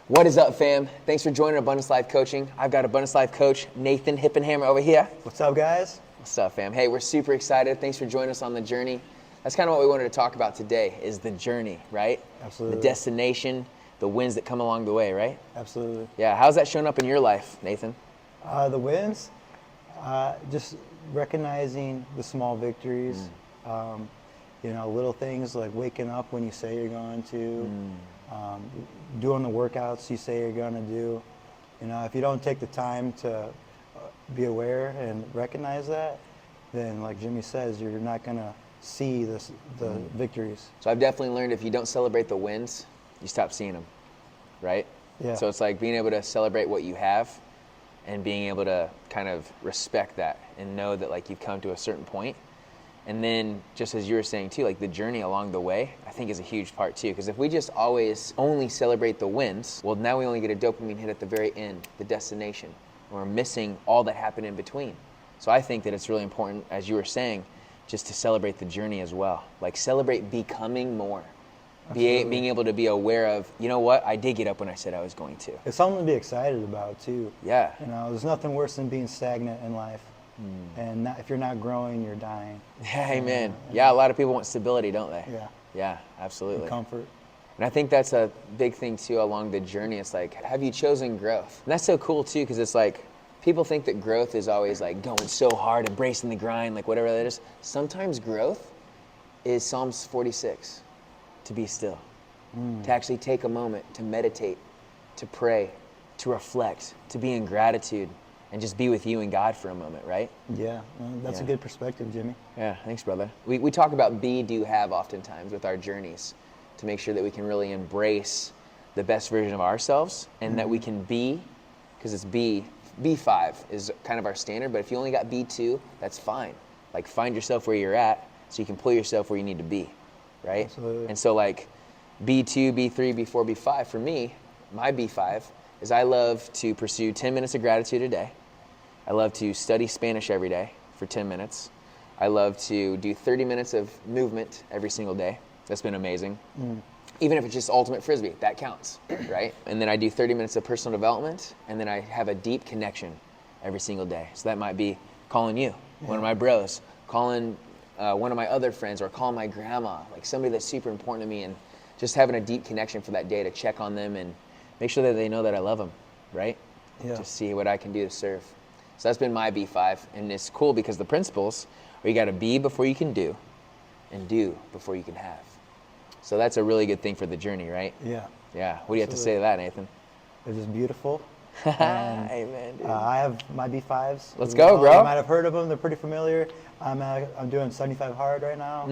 What is up, fam? Thanks for joining Abundance Life Coaching. I've got Abundance Life Coach Nathan Hippenhammer over here. What's up, guys? What's up, fam? Hey, we're super excited. Thanks for joining us on the journey. That's kind of what we wanted to talk about today, is the journey, right? Absolutely. The destination, the wins that come along the way, right? Absolutely. Yeah, how's that shown up in your life, Nathan? The wins, just recognizing the small victories, little things like waking up when you say you're going to, doing the workouts you say you're going to do. You know, if you don't take the time to be aware and recognize that, then like Jimmy says, you're not going to see the victories. So I've definitely learned if you don't celebrate the wins, you stop seeing them, right? Yeah. So it's like being able to celebrate what you have and being able to kind of respect that and know that like you've come to a certain point. And then just as you were saying too, like the journey along the way, I think is a huge part too. Because if we just always only celebrate the wins, well, now we only get a dopamine hit at the very end, the destination. We're missing all that happened in between. So I think that it's really important, as you were saying, just to celebrate the journey as well. Like celebrate becoming more. Being able to be aware of, you know what, I did get up when I said I was going to. It's something to be excited about too. Yeah. You know, there's nothing worse than being stagnant in life. And if you're not growing, you're dying. Yeah, amen. Yeah, a lot of people want stability, don't they? Yeah. Yeah, absolutely. And comfort. And I think that's a big thing too along the journey. It's like, have you chosen growth? And that's so cool too, because it's like, people think that growth is always like going so hard, embracing the grind, like whatever that is. Sometimes growth is Psalms 46, to be still, to actually take a moment to meditate, to pray, to reflect, to be in gratitude, and just be with you and God for a moment, right? Yeah, that's a good perspective, Jimmy. Yeah, thanks, brother. We talk about be, do, have oftentimes with our journeys to make sure that we can really embrace the best version of ourselves and that we can be, because it's B5 is kind of our standard, but if you only got B2, that's fine. Like find yourself where you're at so you can pull yourself where you need to be, right? Absolutely. And so like B2, B3, B4, B5, for me, my B5 is I love to pursue 10 minutes of gratitude a day. I love to study Spanish every day for 10 minutes. I love to do 30 minutes of movement every single day. That's been amazing. Even if it's just ultimate frisbee, that counts, right? And then I do 30 minutes of personal development, and then I have a deep connection every single day. So that might be calling you, one of my bros, calling one of my other friends, or calling my grandma, like somebody that's super important to me, and just having a deep connection for that day to check on them and make sure that they know that I love them, right? Yeah. Just see what I can do to serve. So that's been my B5, and it's cool because the principles are you got to be before you can do, and do before you can have. So that's a really good thing for the journey, right? Yeah. Yeah. What do you have to say to that, Nathan? It's just beautiful. Amen, dude. I have my B5s. Let's go, bro. You might have heard of them. They're pretty familiar. I'm doing 75 hard right now.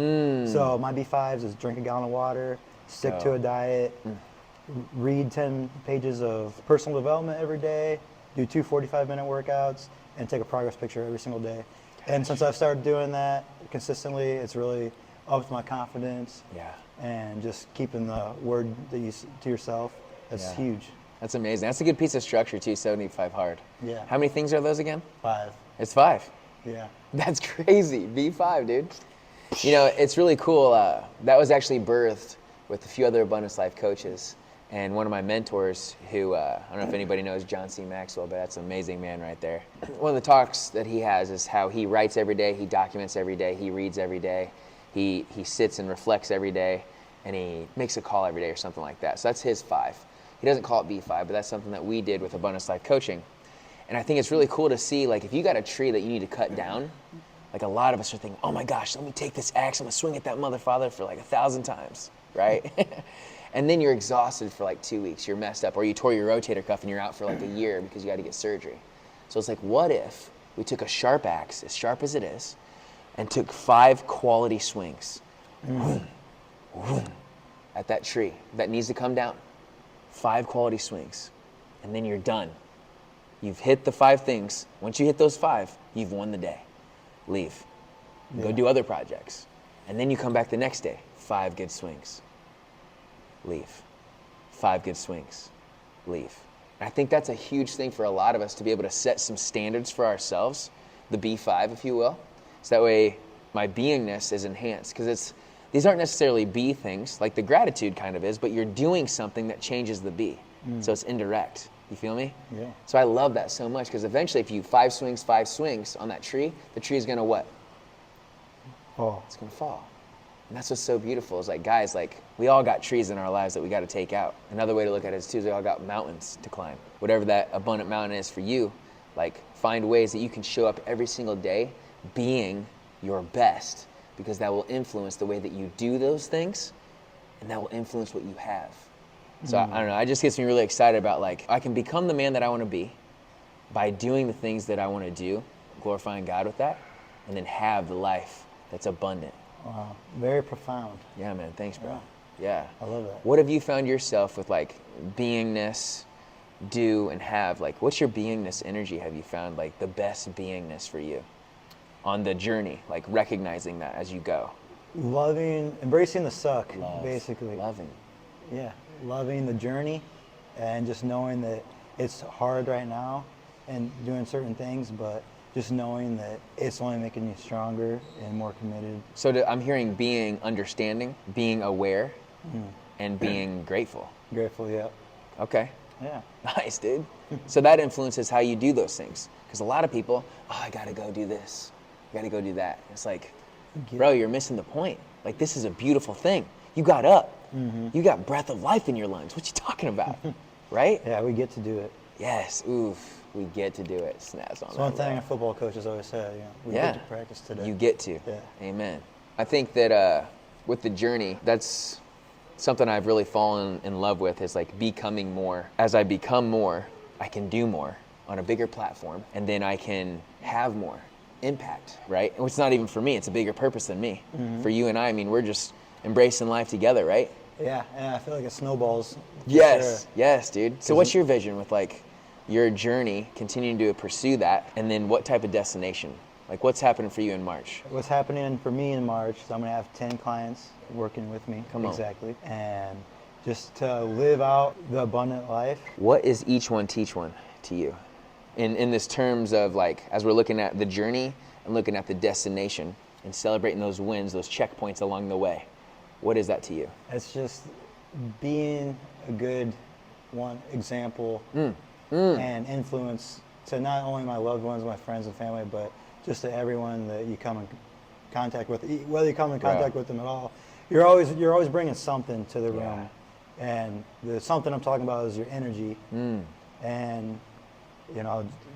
So my B5s is drink a gallon of water, stick to a diet, read 10 pages of personal development every day, do 2 45-minute workouts, and take a progress picture every single day. And since I've started doing that consistently, it's really upped my confidence. Yeah. And just keeping the word that you to yourself. That's huge. That's amazing. That's a good piece of structure too, 75 hard. Yeah. How many things are those again? 5. It's 5. Yeah. That's crazy. B5, dude. You know, it's really cool. That was actually birthed with a few other Abundance Life coaches. And one of my mentors who, I don't know if anybody knows John C. Maxwell, but that's an amazing man right there. One of the talks that he has is how he writes every day, he documents every day, he reads every day, he sits and reflects every day, and he makes a call every day or something like that. So that's his 5. He doesn't call it B5, but that's something that we did with Abundance Life Coaching. And I think it's really cool to see, like, if you got a tree that you need to cut down, like a lot of us are thinking, oh my gosh, let me take this axe, I'm gonna swing at that mother father for like 1,000 times, right? And then you're exhausted for like 2 weeks, you're messed up, or you tore your rotator cuff and you're out for like a year because you got to get surgery. So it's like, what if we took a sharp axe, as sharp as it is, and took 5 quality swings at that tree that needs to come down? 5 quality swings, and then you're done. You've hit the 5 things. Once you hit those 5, you've won the day. Leave. Go do other projects. And then you come back the next day, 5 good swings. Leave. 5 good swings. Leave. And I think that's a huge thing for a lot of us, to be able to set some standards for ourselves, the B5, if you will. So that way my beingness is enhanced, because these aren't necessarily B things, like the gratitude kind of is, but you're doing something that changes the B. So it's indirect. You feel me? Yeah. So I love that so much because eventually if you five swings on that tree, the tree is going to what? Oh, It's going to fall. And that's what's so beautiful is like, guys, like we all got trees in our lives that we got to take out. Another way to look at it is too, is we all got mountains to climb. Whatever that abundant mountain is for you, like find ways that you can show up every single day being your best, because that will influence the way that you do those things, and that will influence what you have. So I don't know, it just gets me really excited about like, I can become the man that I want to be by doing the things that I want to do, glorifying God with that, and then have the life that's abundant. wow. Very profound. Yeah, man, thanks, bro. Yeah. I love that. What have you found yourself with like beingness, do and have? Like, what's your beingness energy? Have you found like the best beingness for you on the journey, like recognizing that as you go? Embracing the suck, Love. basically. Loving. Yeah, loving the journey and just knowing that it's hard right now and doing certain things, but just knowing that it's only making you stronger and more committed. So I'm hearing being understanding, being aware, and being grateful. Grateful, yeah. Okay. Yeah. Nice, dude. So that influences how you do those things. Because a lot of people, oh, I gotta go do this. I gotta go do that. It's like, bro, you're missing the point. Like, this is a beautiful thing. You got up. You got breath of life in your lungs. What you talking about? Right? Yeah, we get to do it. Yes. Oof. We get to do it. Snaps on It's that. one thing bro. a football coach has always said, we Yeah. get to practice today. You get to. Yeah. Amen. I think that with the journey, that's something I've really fallen in love with, is like becoming more. As I become more, I can do more on a bigger platform, and then I can have more impact, right? And it's not even for me, it's a bigger purpose than me. For you and I mean, we're just embracing life together, right? Yeah, and I feel like it snowballs. for Yes, sure. yes, dude. So what's your vision with like your journey, continuing to pursue that, and then what type of destination? Like what's happening for you in March? What's happening for me in March is I'm going to have 10 clients working with me. Come on. Exactly. And just to live out the abundant life. What is each one teach one to you? In this terms of like, as we're looking at the journey and looking at the destination and celebrating those wins, those checkpoints along the way, what is that to you? It's just being a good example and influence to not only my loved ones, my friends and family, but just to everyone that you come in contact with. Whether you come in contact with them at all, you're always bringing something to the room, and the something I'm talking about is your energy, and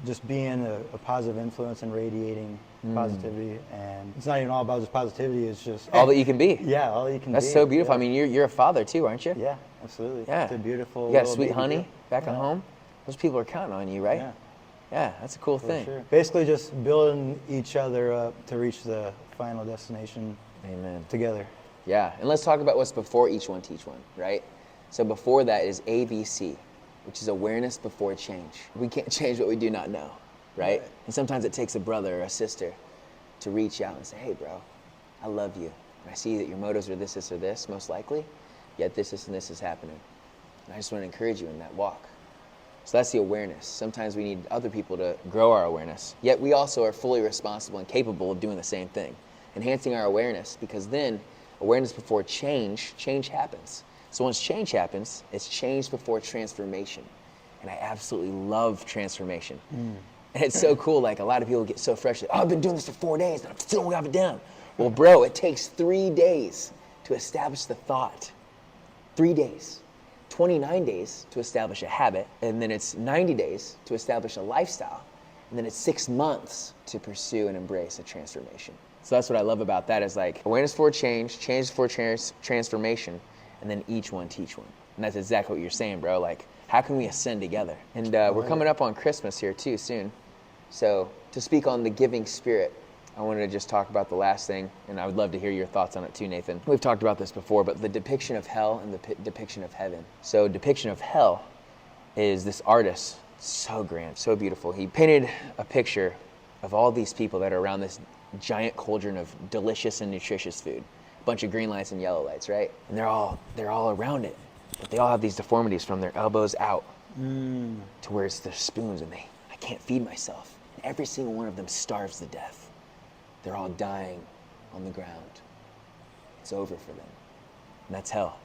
just being a positive influence and radiating positivity. And it's not even all about just positivity, it's just All that you can be. yeah, all you can That's be. so beautiful. Yeah. I mean, you're a father too, aren't you? Yeah, absolutely. Yeah. It's a beautiful You got a little sweet baby honey girl. back at home. Those people are counting on you, right? Yeah. Yeah, that's a cool For thing. sure. Basically just building each other up to reach the final destination Amen. together. Yeah, and let's talk about what's before each one teach one, right? So before that is ABC, which is awareness before change. We can't change what we do not know, right? And sometimes it takes a brother or a sister to reach out and say, hey, bro, I love you. And I see that your motives are this, or this, most likely, yet this, and this is happening. And I just want to encourage you in that walk. So that's the awareness. Sometimes we need other people to grow our awareness. Yet we also are fully responsible and capable of doing the same thing. Enhancing our awareness, because then awareness before change happens. So once change happens, it's change before transformation. And I absolutely love transformation. And it's so cool, like a lot of people get so frustrated. Oh, I've been doing this for 4 days and I still don't have it down. Well, bro, it takes 3 days to establish the thought. 3 days. 29 days to establish a habit, and then it's 90 days to establish a lifestyle, and then it's 6 months to pursue and embrace a transformation. So that's what I love about that, is like awareness for change, change for transformation, and then each one teach one. And that's exactly what you're saying, bro. Like, how can we ascend together? And we're coming up on Christmas here too soon. So to speak on the giving spirit, I wanted to just talk about the last thing, and I would love to hear your thoughts on it too, Nathan. We've talked about this before, but the depiction of hell and the depiction of heaven. So depiction of hell is this artist, so grand, so beautiful. He painted a picture of all these people that are around this giant cauldron of delicious and nutritious food. A bunch of green lights and yellow lights, right? And they're all around it, but they all have these deformities from their elbows out to where it's their spoons, and I can't feed myself. And every single one of them starves to death. They're all dying on the ground. It's over for them. And that's hell.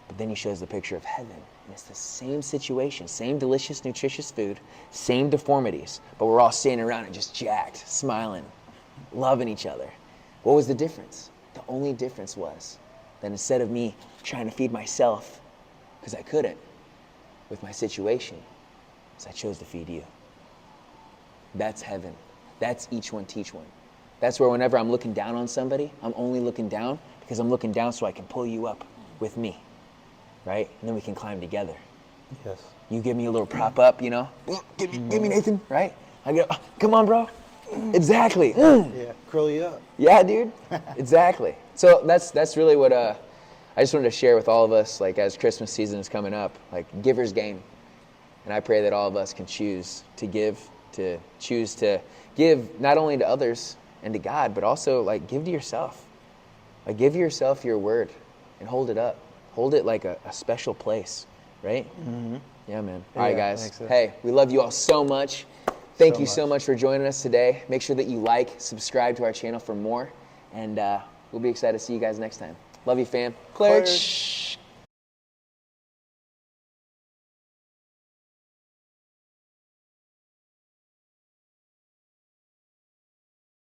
But then he shows the picture of heaven, and it's the same situation, same delicious, nutritious food, same deformities, but we're all standing around and just jacked, smiling, loving each other. What was the difference? The only difference was that instead of me trying to feed myself, because I couldn't, with my situation, is I chose to feed you. That's heaven. That's each one teach one. That's where whenever I'm looking down on somebody, I'm only looking down because I'm looking down so I can pull you up with me, right? And then we can climb together. Yes. You give me a little prop up, you know? Give me Nathan, right? I go, oh, come on, bro. Exactly. Yeah, curl you up. Yeah, dude. Exactly. So that's really what I just wanted to share with all of us, like as Christmas season is coming up, like giver's gain. And I pray that all of us can choose to give not only to others and to God, but also like give to yourself. Like give yourself your word and hold it up. Hold it like a special place, right? Mm-hmm. Yeah, man. All right, guys. Thanks, hey, we love you all so much. Thank you so much. much for joining us today. Make sure that you like, subscribe to our channel for more, and we'll be excited to see you guys next time. Love you, fam. Claire.